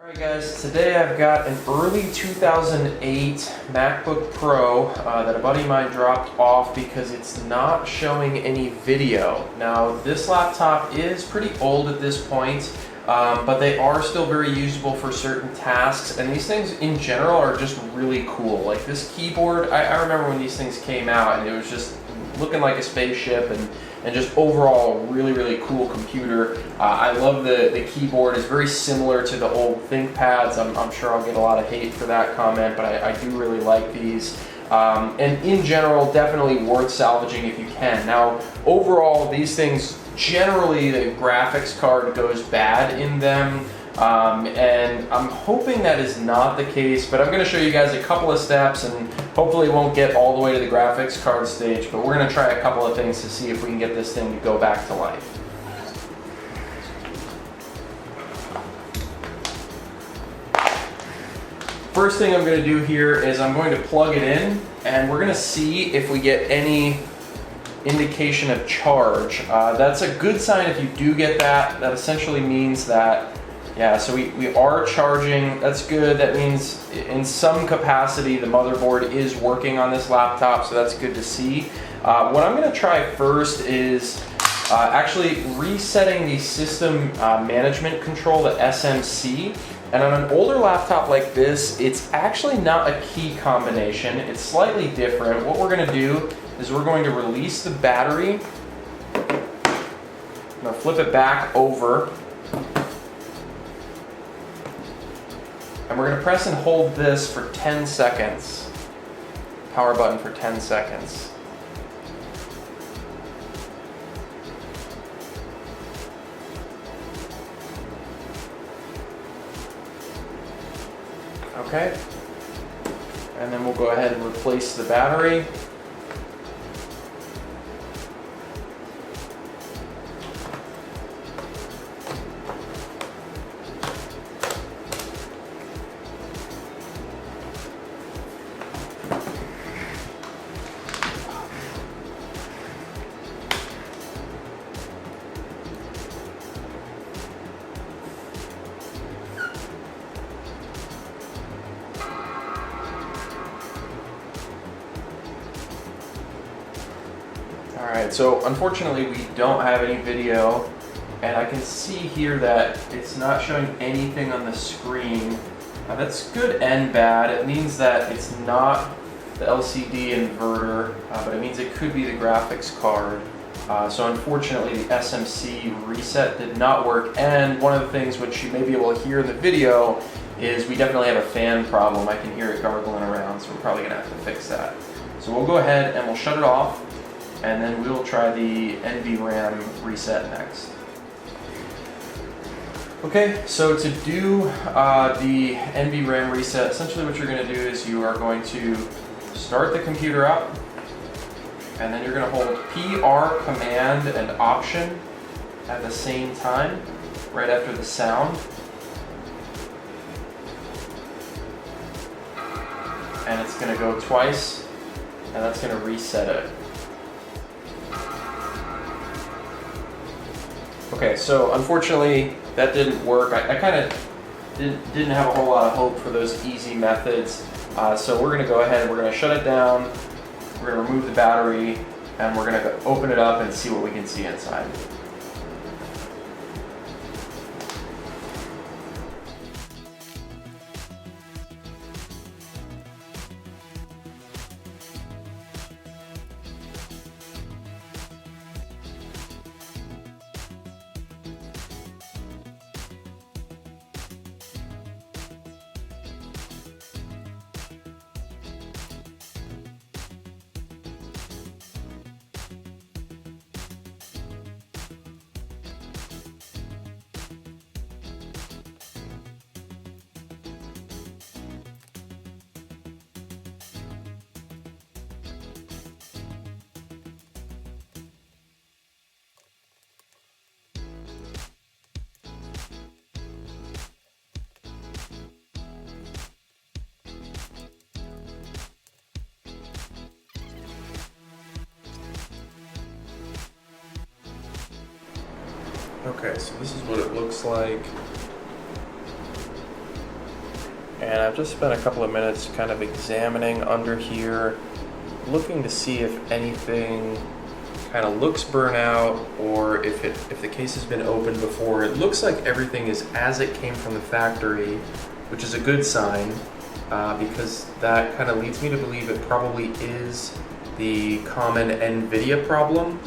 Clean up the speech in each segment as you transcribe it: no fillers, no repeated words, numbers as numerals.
Alright guys, today I've got an early 2008 MacBook Pro that a buddy of mine dropped off because it's not showing any video. Now this laptop is pretty old at this point, but they are still very usable for certain tasks, and these things in general are just really cool. Like this keyboard, I remember when these things came out and it was just looking like a spaceship and just overall really cool computer. I love the keyboard. It's very similar to the old ThinkPads. I'm sure I'll get a lot of hate for that comment, but I do really like these. And in general, definitely worth salvaging if you can. Now, overall, these things, generally the graphics card goes bad in them. And I'm hoping that is not the case, but I'm going to show you guys a couple of steps, and hopefully it won't get all the way to the graphics card stage, but we're going to try a couple of things to see if we can get this thing to go back to life. First thing I'm going to do here is I'm going to plug it in, and we're going to see if we get any indication of charge. That's a good sign if you do get that. That essentially means that so we are charging. That's good. That means in some capacity the motherboard is working on this laptop, so that's good to see. What I'm going to try first is actually resetting the system management control, the SMC. And on an older laptop like this, it's actually not a key combination. It's slightly different. What we're going to do is we're going to release the battery. I'm going to flip it back over. And we're going to press and hold this for 10 seconds. Power button for 10 seconds. Okay. And then we'll go ahead and replace the battery. Alright, so unfortunately we don't have any video, and I can see here that it's not showing anything on the screen. That's good and bad. It means that it's not the LCD inverter, but it means it could be the graphics card. So unfortunately the SMC reset did not work, and one of the things which you may be able to hear in the video is we definitely have a fan problem. I can hear it gargling around, so we're probably going to have to fix that. So we'll go ahead and we'll shut it off, and then we'll try the NVRAM reset next. Okay, so to do the NVRAM reset, essentially what you're going to do is you are going to start the computer up, and then you're going to hold PR, Command, and Option at the same time, right after the sound. And it's going to go twice, and that's going to reset it. Okay, so unfortunately that didn't work. I kind of didn't have a whole lot of hope for those easy methods. So we're going to go ahead and we're going to shut it down. We're going to remove the battery, and we're going to open it up and see what we can see inside. Okay, so this is what it looks like. And I've just spent a couple of minutes kind of examining under here, looking to see if anything kind of looks burnt out or if the case has been opened before. It looks like everything is as it came from the factory, which is a good sign because that kind of leads me to believe it probably is the common NVIDIA problem,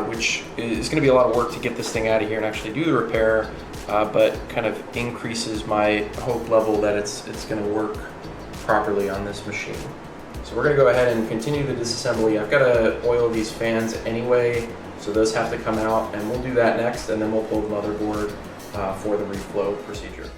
which is going to be a lot of work to get this thing out of here and actually do the repair, but kind of increases my hope level that it's going to work properly on this machine. So we're going to go ahead and continue the disassembly. I've got to oil these fans anyway, so those have to come out, and we'll do that next, and then we'll pull the motherboard for the reflow procedure.